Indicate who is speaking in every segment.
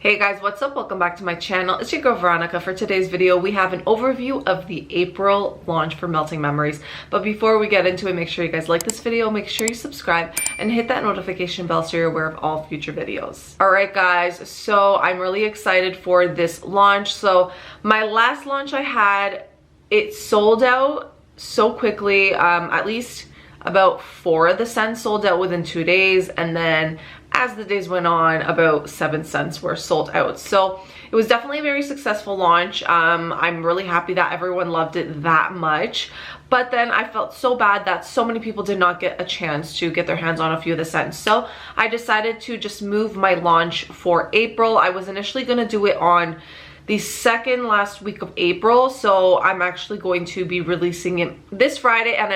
Speaker 1: Hey guys, what's up? Welcome back to my channel. It's your girl Veronica. For today's video, we have an overview of the April launch for Melting Memories. But before we get into it, make sure you guys like this video, make sure you subscribe, and hit that notification bell so you're aware of all future videos. Alright guys, so I'm really excited for this launch. So my last launch I had, it sold out so quickly. At least about 4 of the scents sold out within 2 days, and then as the days went on, about 7 scents were sold out. So it was definitely a very successful launch. I'm really happy that everyone loved it that much. But then I felt so bad that so many people did not get a chance to get their hands on a few of the scents. So I decided to just move my launch for April. I was initially going to do it on the second last week of April. So I'm actually going to be releasing it this Friday, and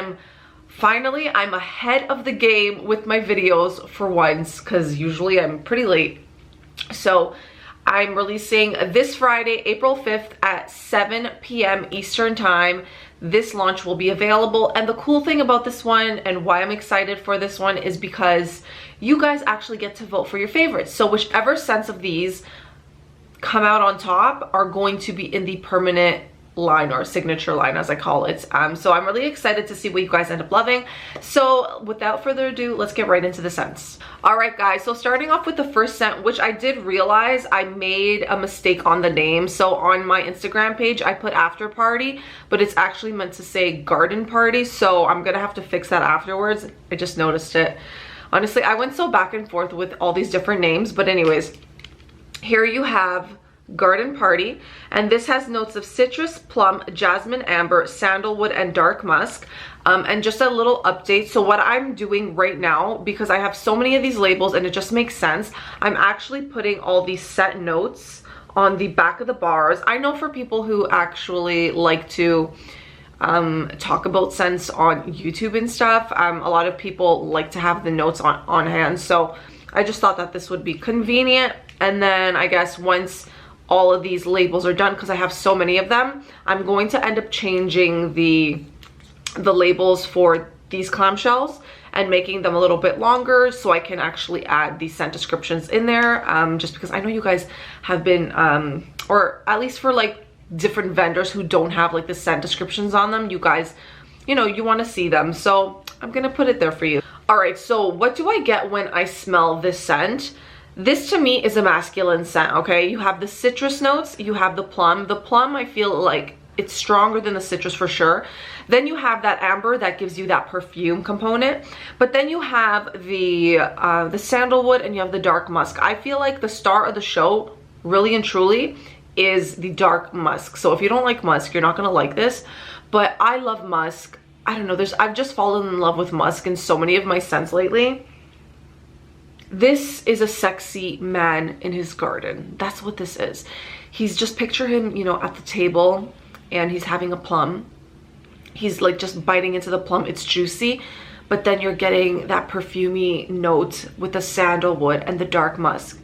Speaker 1: I'm ahead of the game with my videos for once, because usually I'm pretty late. So I'm releasing this Friday, April 5th at 7 p.m. Eastern time. This launch will be available, and the cool thing about this one and why I'm excited for this one is because you guys actually get to vote for your favorites. So whichever scents of these come out on top are going to be in the permanent line, or signature line as I call it. So I'm really excited to see what you guys end up loving. So without further ado, let's get right into the scents. All right guys, so starting off with the first scent, which I did realize I made a mistake on the name. So on my Instagram page I put After Party, but it's actually meant to say Garden Party, so I'm gonna have to fix that afterwards. I just noticed it. Honestly, I went so back and forth with all these different names, but anyways, here you have Garden Party, and this has notes of citrus, plum, jasmine, amber, sandalwood, and dark musk. And just a little update, so what I'm doing right now, because I have so many of these labels and it just makes sense, I'm actually putting all these set notes on the back of the bars. I know for people who actually like to talk about scents on YouTube and stuff, a lot of people like to have the notes on hand, so I just thought that this would be convenient. And then I guess once all of these labels are done, because I have so many of them, I'm going to end up changing the labels for these clamshells and making them a little bit longer so I can actually add the scent descriptions in there, just because I know you guys have been or at least for like different vendors who don't have like the scent descriptions on them, you guys, you know, you want to see them, so I'm gonna put it there for you. All right, so what do I get when I smell this scent? This to me is a masculine scent, okay? You have the citrus notes, you have the plum. The plum, I feel like it's stronger than the citrus for sure. Then you have that amber that gives you that perfume component. But then you have the sandalwood, and you have the dark musk. I feel like the star of the show, really and truly, is the dark musk. So if you don't like musk, you're not gonna like this. But I love musk. I don't know, I've just fallen in love with musk in so many of my scents lately. This is a sexy man in his garden. That's what this is. He's just, picture him, you know, at the table, and he's having a plum. He's like just biting into the plum. It's juicy, but then you're getting that perfumey note with the sandalwood and the dark musk.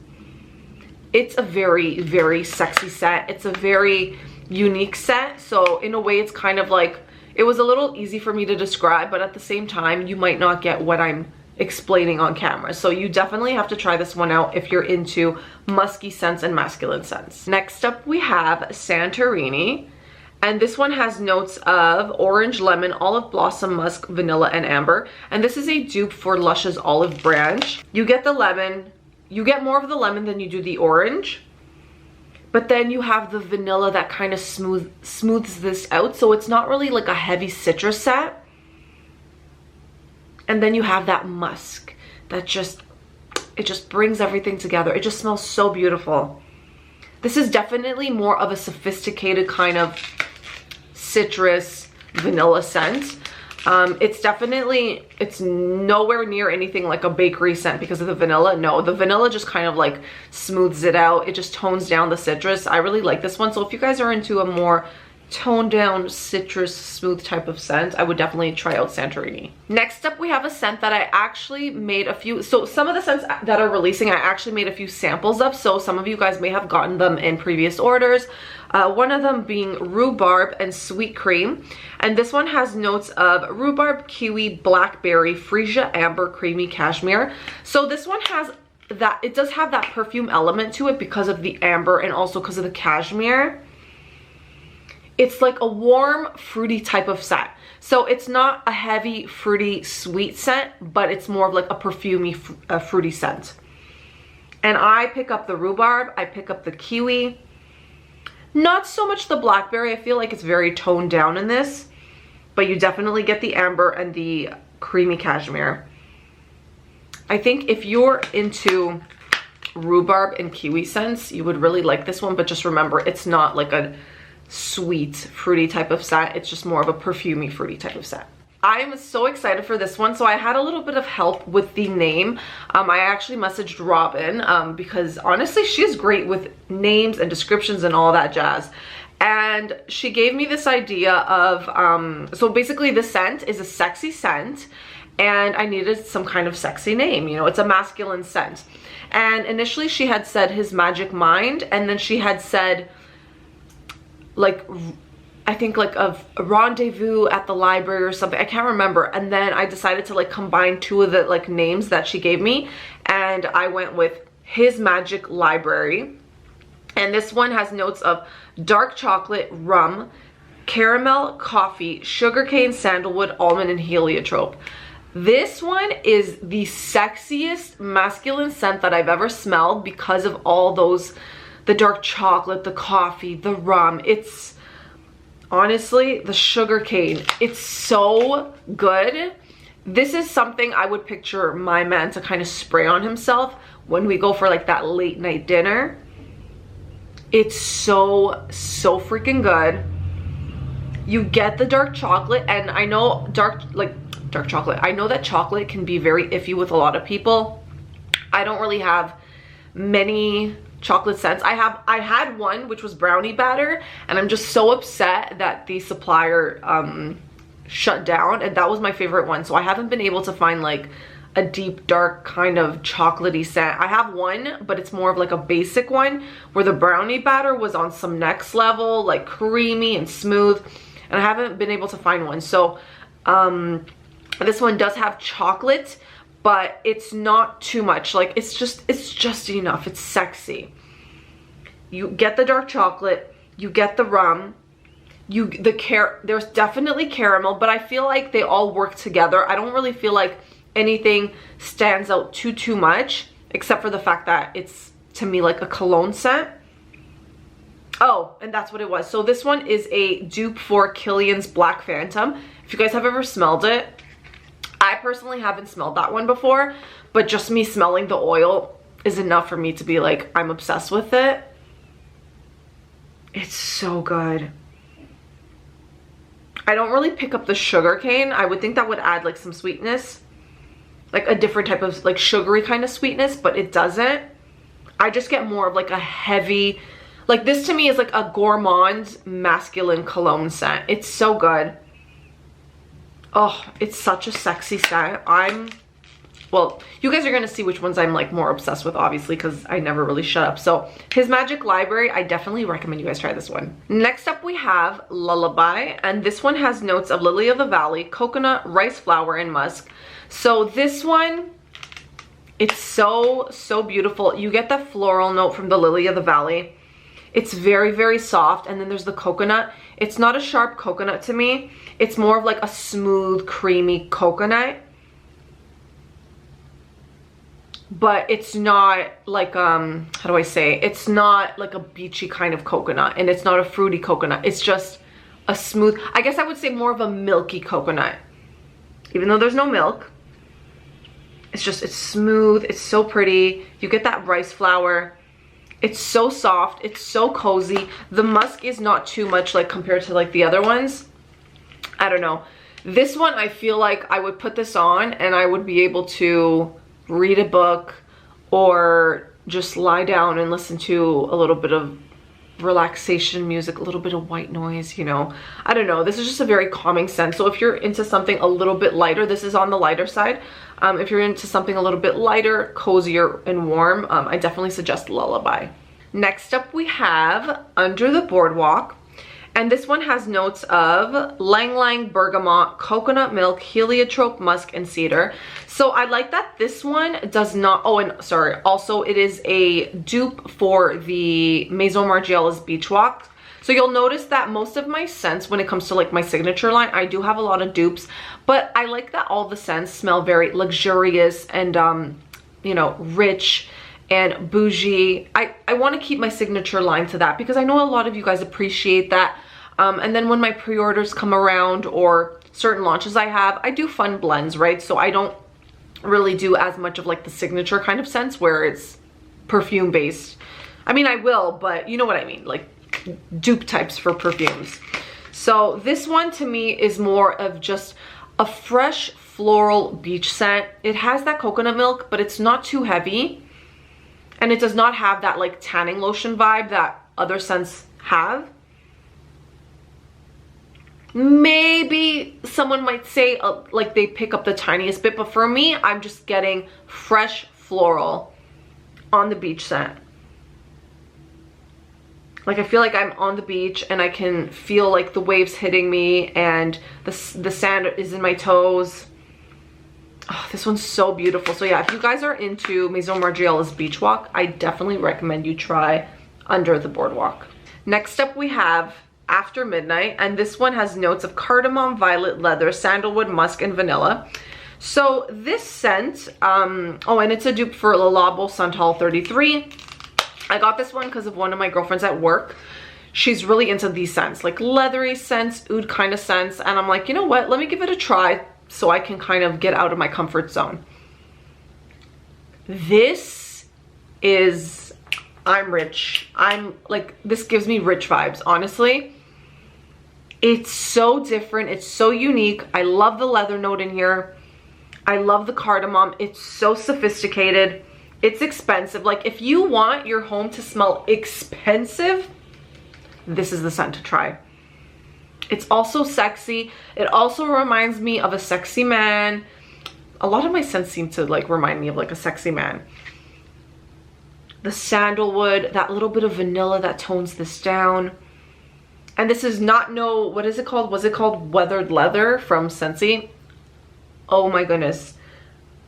Speaker 1: It's a very, very sexy scent. It's a very unique scent. So in a way, it's kind of like, it was a little easy for me to describe, but at the same time, you might not get what I'm explaining on camera. So you definitely have to try this one out if you're into musky scents and masculine scents. Next up we have Santorini, and this one has notes of orange, lemon, olive blossom, musk, vanilla, and amber. And this is a dupe for Lush's Olive Branch. You get the lemon, you get more of the lemon than you do the orange, but then you have the vanilla that kind of smooths this out, so it's not really like a heavy citrus scent. And then you have that musk that just brings everything together. It just smells so beautiful. This is definitely more of a sophisticated kind of citrus vanilla scent. It's nowhere near anything like a bakery scent because of the vanilla. No, the vanilla just kind of like smooths it out. It just tones down the citrus. I really like this one. So if you guys are into a more toned down citrus smooth type of scent, I would definitely try out Santorini. Next up we have a scent that I actually made a few, so some of the scents that are releasing I actually made a few samples of, so some of you guys may have gotten them in previous orders. One of them being rhubarb and sweet cream, and this one has notes of rhubarb, kiwi, blackberry, freesia, amber, creamy cashmere. So this one has that, it does have that perfume element to it because of the amber and also because of the cashmere. It's like a warm, fruity type of scent. So it's not a heavy, fruity, sweet scent, but it's more of like a perfumey, fruity scent. And I pick up the rhubarb, I pick up the kiwi. Not so much the blackberry, I feel like it's very toned down in this. But you definitely get the amber and the creamy cashmere. I think if you're into rhubarb and kiwi scents, you would really like this one, but just remember, it's not like a sweet, fruity type of scent. It's just more of a perfumey, fruity type of scent. I am so excited for this one. So I had a little bit of help with the name. I actually messaged Robin because honestly, she's great with names and descriptions and all that jazz. And she gave me this idea of, so basically the scent is a sexy scent and I needed some kind of sexy name. You know, it's a masculine scent. And initially she had said His Magic Mind, and then she had said like, I think like a rendezvous at the library or something. I can't remember. And then I decided to like combine two of the like names that she gave me. And I went with His Magic Library. And this one has notes of dark chocolate, rum, caramel, coffee, sugarcane, sandalwood, almond, and heliotrope. This one is the sexiest masculine scent that I've ever smelled because of all those, the dark chocolate, the coffee, the rum. It's honestly, the sugarcane, it's so good. This is something I would picture my man to kind of spray on himself when we go for like that late night dinner. It's so freaking good. You get the dark chocolate, and I know dark chocolate. I know that chocolate can be very iffy with a lot of people. I don't really have many chocolate scents. I had one which was brownie batter, and I'm just so upset that the supplier shut down, and that was my favorite one. So I haven't been able to find like a deep dark kind of chocolatey scent. I have one, but it's more of like a basic one where the brownie batter was on some next level, like creamy and smooth, and I haven't been able to find one. So this one does have chocolate, but it's not too much. Like it's just enough. It's sexy. You get the dark chocolate, you get the rum, there's definitely caramel, but I feel like they all work together. I don't really feel like anything stands out too much, except for the fact that it's, to me, like a cologne scent. Oh, and that's what it was. So this one is a dupe for Kilian's Black Phantom. If you guys have ever smelled it, I personally haven't smelled that one before, but just me smelling the oil is enough for me to be like, I'm obsessed with it. It's so good. I don't really pick up the sugarcane. I would think that would add like some sweetness, like a different type of like sugary kind of sweetness, but it doesn't. I just get more of like a heavy, like this to me is like a gourmand masculine cologne scent. It's so good. Oh, it's such a sexy scent. Well, you guys are gonna see which ones I'm like more obsessed with, obviously, because I never really shut up. So His Magic Library, I definitely recommend you guys try this one. Next up we have Lullaby, and this one has notes of lily of the valley, coconut, rice flower, and musk. So this one, it's so beautiful. You get the floral note from the lily of the valley. It's very soft, and then there's the coconut. It's not a sharp coconut to me. It's more of like a smooth, creamy coconut. But it's not like, how do I say? It's not like a beachy kind of coconut, and it's not a fruity coconut. It's just a smooth, I guess I would say more of a milky coconut. Even though there's no milk. It's smooth, it's so pretty. You get that rice flour. It's so soft, it's so cozy. The musk is not too much like compared to like the other ones. I don't know. This one, I feel like I would put this on and I would be able to read a book or just lie down and listen to a little bit of relaxation music, a little bit of white noise, you know. I don't know. This is just a very calming scent. So if you're into something a little bit lighter, this is on the lighter side. If you're into something a little bit lighter, cozier, and warm, I definitely suggest Lullaby. Next up we have Under the Boardwalk. And this one has notes of Lang Lang, bergamot, coconut milk, heliotrope, musk, and cedar. So I like that this one does not, oh, and sorry, also it is a dupe for the Maison Margiela's Beach Walk. So you'll notice that most of my scents, when it comes to like my signature line, I do have a lot of dupes, but I like that all the scents smell very luxurious and, you know, rich and bougie. I want to keep my signature line to that because I know a lot of you guys appreciate that. And then when my pre-orders come around or certain launches I have, I do fun blends, right? So I don't really do as much of like the signature kind of scents where it's perfume based. I mean, I will, but you know what I mean, like dupe types for perfumes. So this one to me is more of just a fresh floral beach scent. It has that coconut milk, but it's not too heavy. And it does not have that like tanning lotion vibe that other scents have. Maybe someone might say like they pick up the tiniest bit, but for me, I'm just getting fresh floral on the beach scent. Like I feel like I'm on the beach and I can feel like the waves hitting me and the sand is in my toes. Oh, this one's so beautiful. So yeah, if you guys are into Maison Margiela's Beach Walk, I definitely recommend you try Under the Boardwalk. Next up we have After Midnight, and this one has notes of cardamom, violet, leather, sandalwood, musk, and vanilla. So this scent, oh, and it's a dupe for Le Labo Santal 33. I got this one because of one of my girlfriends at work. She's really into these scents, like leathery scents, oud kind of scents. And I'm like, you know what? Let me give it a try so I can kind of get out of my comfort zone. This is, I'm rich. I'm like, this gives me rich vibes, honestly. It's so different. It's so unique. I love the leather note in here. I love the cardamom. It's so sophisticated. It's expensive. Like if you want your home to smell expensive, this is the scent to try. It's also sexy. It also reminds me of a sexy man. A lot of my scents seem to like remind me of like a sexy man. The sandalwood, that little bit of vanilla that tones this down. And this is not what is it called? Was it called Weathered Leather from Scentsy? Oh my goodness.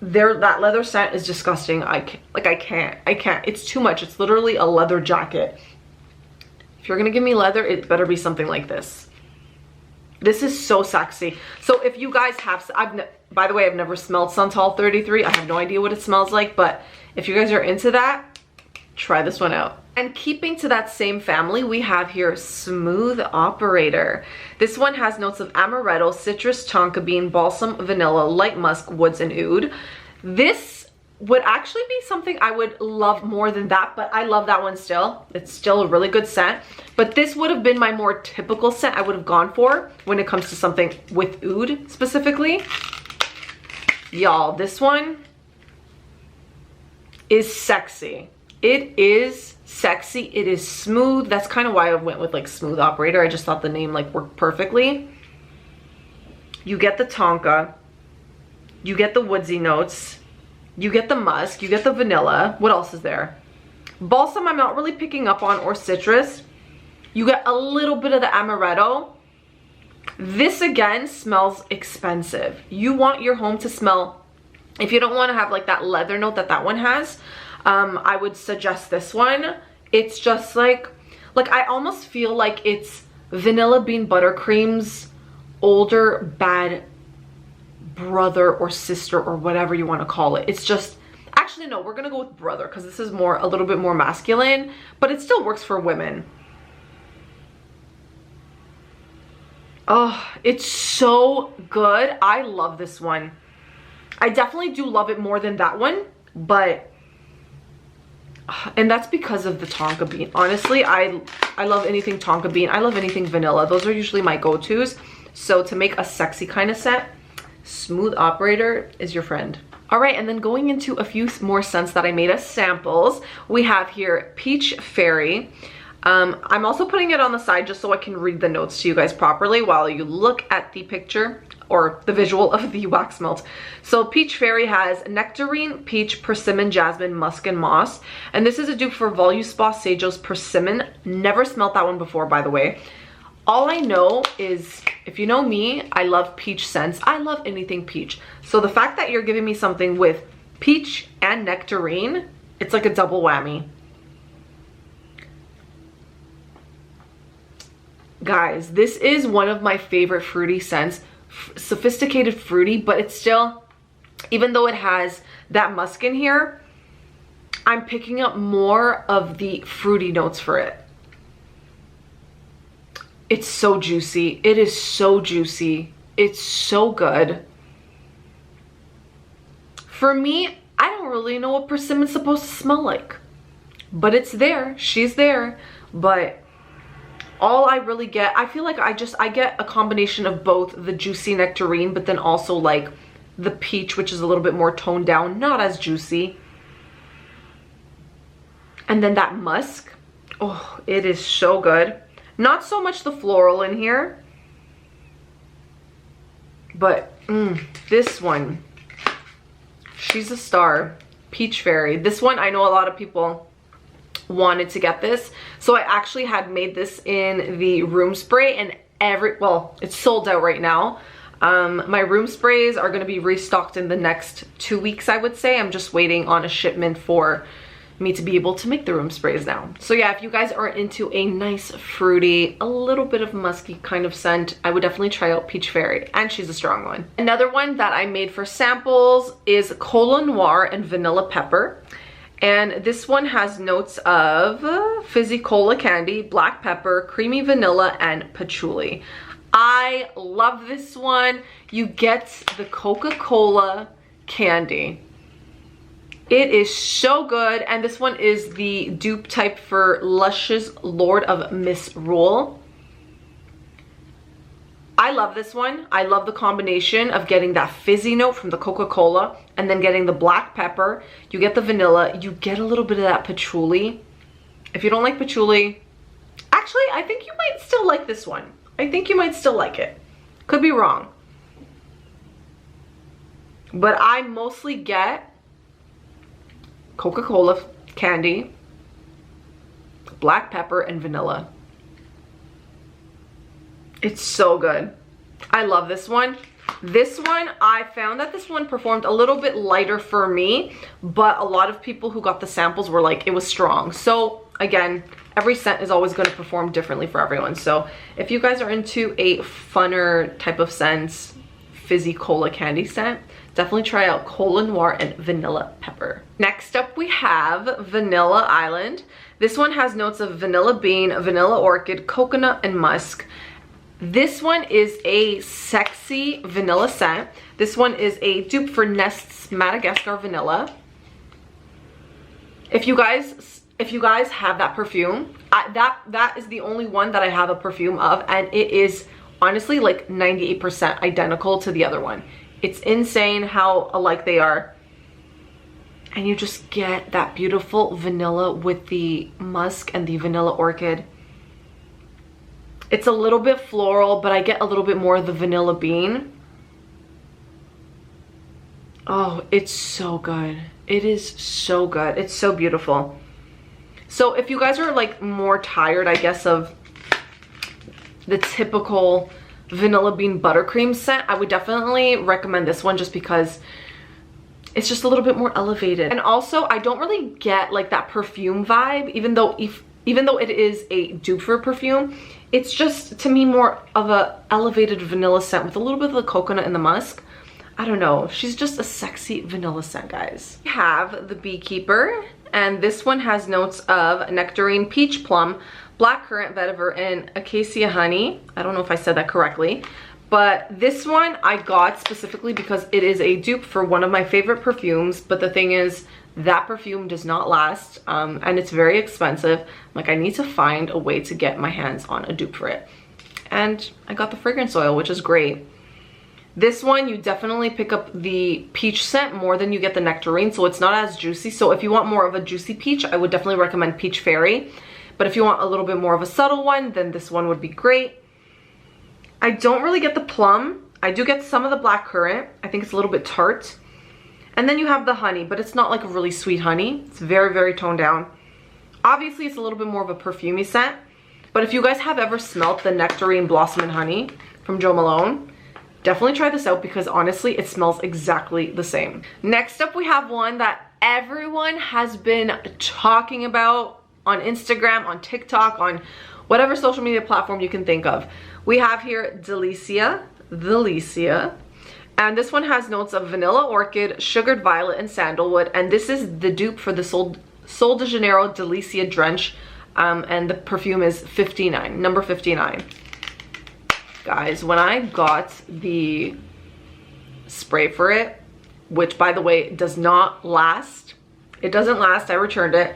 Speaker 1: That leather scent is disgusting. I can't. It's too much. It's literally a leather jacket. If you're gonna give me leather, it better be something like this. This is so sexy. So if you guys have, by the way, I've never smelled Santal 33. I have no idea what it smells like, but if you guys are into that, try this one out. And keeping to that same family, we have here Smooth Operator. This one has notes of amaretto, citrus, tonka bean, balsam, vanilla, light musk, woods, and oud. This would actually be something I would love more than that, but I love that one still. It's still a really good scent. But this would have been my more typical scent I would have gone for when it comes to something with oud specifically. Y'all, this one is sexy. It is sexy. It is smooth. That's kind of why I went with like Smooth Operator. I just thought the name like worked perfectly. You get the tonka. You get the woodsy notes. You get the musk. You get the vanilla. What else is there? Balsam I'm not really picking up on, or citrus. You get a little bit of the amaretto. This again smells expensive. You want your home to smell, if you don't want to have like that leather note that one has, I would suggest this one. It's just like I almost feel like it's Vanilla Bean Buttercream's older bad brother or sister or whatever you want to call it. It's just, actually no, we're gonna go with brother because this is a little bit more masculine, but it still works for women. Oh, it's so good. I love this one. I definitely do love it more than that one, but and that's because of the tonka bean. Honestly, I love anything tonka bean. I love anything vanilla. Those are usually my go-tos. So to make a sexy kind of scent, Smooth Operator is your friend. All right, and then going into a few more scents that I made as samples, we have here Peach Fairy. I'm also putting it on the side just so I can read the notes to you guys properly while you look at the picture or the visual of the wax melt. So Peach Fairy has nectarine, peach, persimmon, jasmine, musk, and moss. And this is a dupe for Voluspa Sajo's Persimmon. Never smelled that one before, by the way. All I know is, if you know me, I love peach scents. I love anything peach. So the fact that you're giving me something with peach and nectarine, it's like a double whammy. Guys, this is one of my favorite fruity scents. Sophisticated fruity, but it's still, even though it has that musk in here, I'm picking up more of the fruity notes for it. It's so juicy. It is so juicy. It's so good. For me, I don't really know what persimmon's supposed to smell like, but it's there. She's there. But all I really get, I feel like I get a combination of both the juicy nectarine, but then also like the peach, which is a little bit more toned down, not as juicy. And then that musk. Oh, it is so good. Not so much the floral in here, but this one, she's a star. Peach Fairy. This one, I know a lot of people wanted to get this, so I actually had made this in the room spray, and well, it's sold out right now. My room sprays are going to be restocked in the next 2 weeks, I would say. I'm just waiting on a shipment for me to be able to make the room sprays now. So yeah, if you guys are into a nice fruity, a little bit of musky kind of scent, I would definitely try out Peach Fairy, and she's a strong one. Another one that I made for samples is Cola Noir and Vanilla Pepper. And this one has notes of fizzy cola candy, black pepper, creamy vanilla, and patchouli. I love this one. You get the Coca-Cola candy. It is so good. And this one is the dupe type for Lush's Lord of Misrule. I love this one. I love the combination of getting that fizzy note from the Coca-Cola and then getting the black pepper. You get the vanilla. You get a little bit of that patchouli. If you don't like patchouli, actually, I think you might still like this one. I think you might still like it. Could be wrong. But I mostly get Coca-Cola candy, black pepper, and vanilla. It's so good. I love this one. This one, I found that this one performed a little bit lighter for me, but a lot of people who got the samples were like, it was strong. So again, every scent is always going to perform differently for everyone. So if you guys are into a funner type of scent, fizzy cola candy scent, definitely try out Cola Noir and Vanilla Pepper. Next up, we have Vanilla Island. This one has notes of vanilla bean, vanilla orchid, coconut, and musk. This one is a sexy vanilla scent. This one is a dupe for Nest's Madagascar Vanilla. If you guys have that perfume, that is the only one that I have a perfume of, and it is honestly like 98% identical to the other one. It's insane how alike they are. And you just get that beautiful vanilla with the musk and the vanilla orchid. It's a little bit floral, but I get a little bit more of the vanilla bean. Oh, it's so good. It is so good. It's so beautiful. So if you guys are like more tired, I guess, of the typical vanilla bean buttercream scent, I would definitely recommend this one just because it's just a little bit more elevated. And also, I don't really get like that perfume vibe, even though it is a dupe for perfume. It's just, to me, more of a elevated vanilla scent with a little bit of the coconut and the musk. I don't know. She's just a sexy vanilla scent, guys. We have the Beekeeper, and this one has notes of nectarine, peach plum, blackcurrant, vetiver, and acacia honey. I don't know if I said that correctly. But this one I got specifically because it is a dupe for one of my favorite perfumes. But the thing is, that perfume does not last, and it's very expensive. Like, I need to find a way to get my hands on a dupe for it. And I got the fragrance oil, which is great. This one, you definitely pick up the peach scent more than you get the nectarine, so it's not as juicy. So if you want more of a juicy peach, I would definitely recommend Peach Fairy. But if you want a little bit more of a subtle one, then this one would be great. I don't really get the plum. I do get some of the blackcurrant. I think it's a little bit tart. And then you have the honey, but it's not like a really sweet honey. It's very, very toned down. Obviously, it's a little bit more of a perfumey scent, But if you guys have ever smelt the Nectarine Blossom and Honey from Jo Malone, definitely try this out because honestly, it smells exactly the same. Next up, we have one that everyone has been talking about on Instagram, on TikTok, on whatever social media platform you can think of. We have here Delicia. And this one has notes of vanilla orchid, sugared violet, and sandalwood. And this is the dupe for the Sol de Janeiro Delicia Drench. And the perfume is 59, number 59. Guys, when I got the spray for it, which by the way does not last, it doesn't last, I returned it.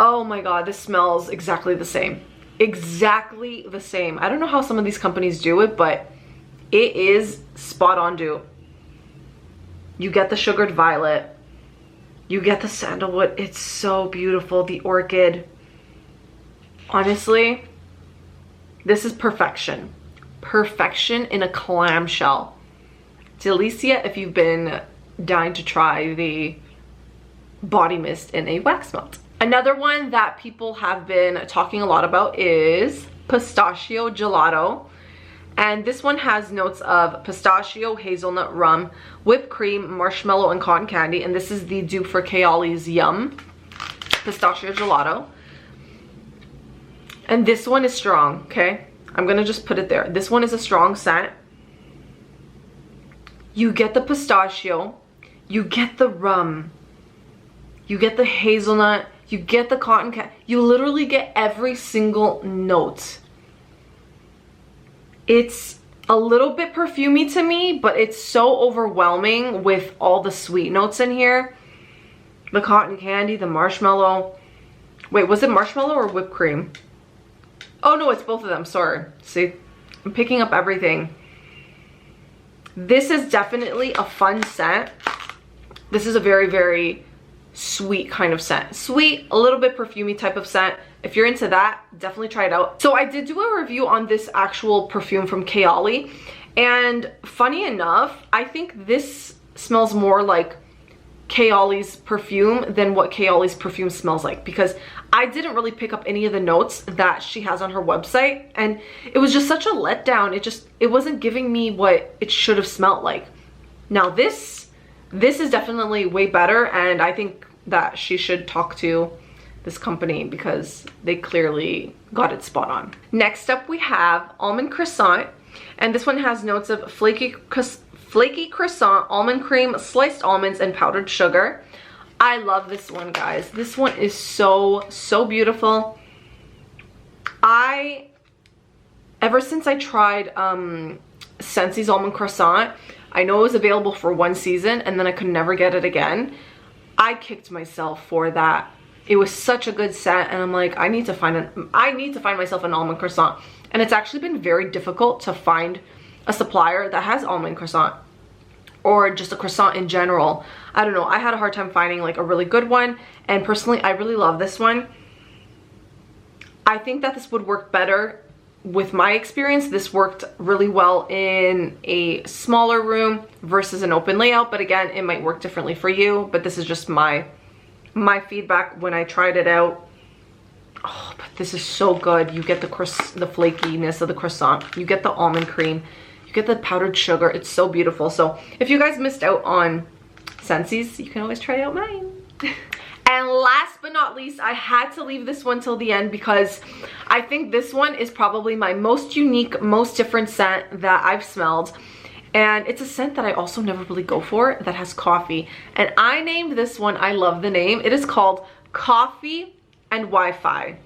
Speaker 1: Oh my god, this smells exactly the same. Exactly the same. I don't know how some of these companies do it, but it is spot on dupe. You get the sugared violet, you get the sandalwood. It's so beautiful. The orchid. Honestly, this is perfection. Perfection in a clamshell. Delicia, if you've been dying to try the body mist in a wax melt. Another one that people have been talking a lot about is Pistachio Gelato. And this one has notes of pistachio, hazelnut, rum, whipped cream, marshmallow, and cotton candy. And this is the dupe for Kayali's Yum Pistachio Gelato. And this one is strong, okay? I'm gonna just put it there. This one is a strong scent. You get the pistachio, you get the rum, you get the hazelnut, you get the cotton candy. You literally get every single note. It's a little bit perfumey to me, but it's so overwhelming with all the sweet notes in here. The cotton candy, the marshmallow. Wait, was it marshmallow or whipped cream? Oh no, it's both of them, sorry. See, I'm picking up everything. This is definitely a fun scent. This is a very, very sweet kind of scent. Sweet, a little bit perfumey type of scent. If you're into that, definitely try it out. So I did do a review on this actual perfume from Kayali, and funny enough, I think this smells more like Kayali's perfume than what Kayali's perfume smells like, because I didn't really pick up any of the notes that she has on her website, and it was just such a letdown. It wasn't giving me what it should have smelled like. Now this is definitely way better, and I think that she should talk to this company because they clearly got it spot on. Next up, we have Almond Croissant, and this one has notes of flaky croissant, almond cream, sliced almonds, and powdered sugar. I love this one, guys. This one is so, so beautiful. Ever since I tried Scentsi's Almond Croissant, I know it was available for one season and then I could never get it again. I kicked myself for that. It was such a good scent, and I'm like, I need to find myself an almond croissant. And it's actually been very difficult to find a supplier that has almond croissant, or just a croissant in general. I don't know, I had a hard time finding like a really good one, and personally I really love this one. I think that this would work better with my experience. This worked really well in a smaller room versus an open layout, but again, it might work differently for you. But this is just my feedback when I tried it out. Oh, but this is so good. You get the flakiness of the croissant, you get the almond cream, you get the powdered sugar. It's so beautiful. So if you guys missed out on Scentsi's, you can always try out mine. And last but not least, I had to leave this one till the end because I think this one is probably my most unique, most different scent that I've smelled. And it's a scent that I also never really go for, that has coffee. And I named this one, I love the name. It is called Coffee and Wi-Fi.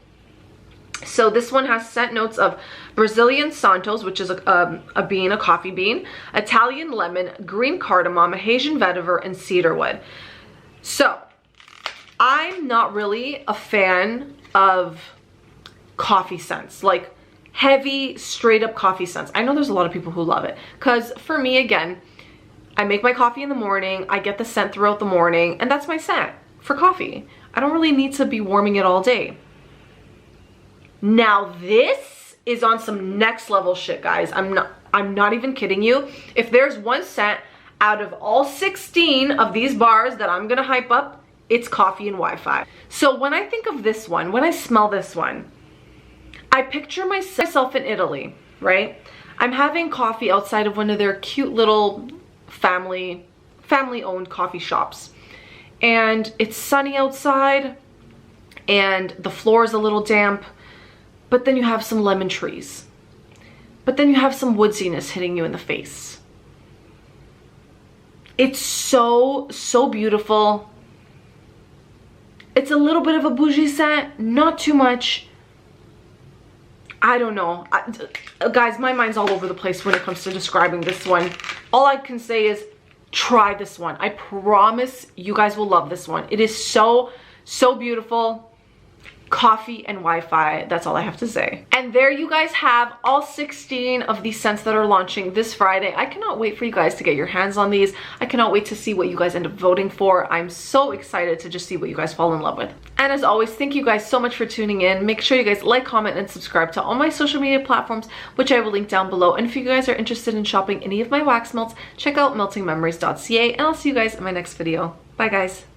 Speaker 1: So this one has scent notes of Brazilian Santos, which is a bean, a coffee bean, Italian lemon, green cardamom, Haitian vetiver, and cedarwood. So I'm not really a fan of coffee scents, like heavy, straight up coffee scents. I know there's a lot of people who love it, because for me, again, I make my coffee in the morning, I get the scent throughout the morning, and that's my scent for coffee. I don't really need to be warming it all day. Now this is on some next level shit, guys. I'm not even kidding you. If there's one scent out of all 16 of these bars that I'm gonna hype up, it's coffee and Wi-Fi. So when I think of this one, when I smell this one, I picture myself in Italy, right? I'm having coffee outside of one of their cute little family-owned coffee shops. And it's sunny outside and the floor is a little damp, but then you have some lemon trees. But then you have some woodsiness hitting you in the face. It's so, so beautiful. It's a little bit of a bougie scent, not too much. I don't know. Guys, my mind's all over the place when it comes to describing this one. All I can say is try this one. I promise you guys will love this one. It is so, so beautiful. Coffee and Wi-Fi, that's all I have to say. And there you guys have all 16 of these scents that are launching this Friday. I cannot wait for you guys to get your hands on these. I cannot wait to see what you guys end up voting for. I'm so excited to just see what you guys fall in love with. And as always, thank you guys so much for tuning in. Make sure you guys like, comment, and subscribe to all my social media platforms, which I will link down below. And if you guys are interested in shopping any of my wax melts, check out meltingmemories.ca, and I'll see you guys in my next video. Bye guys.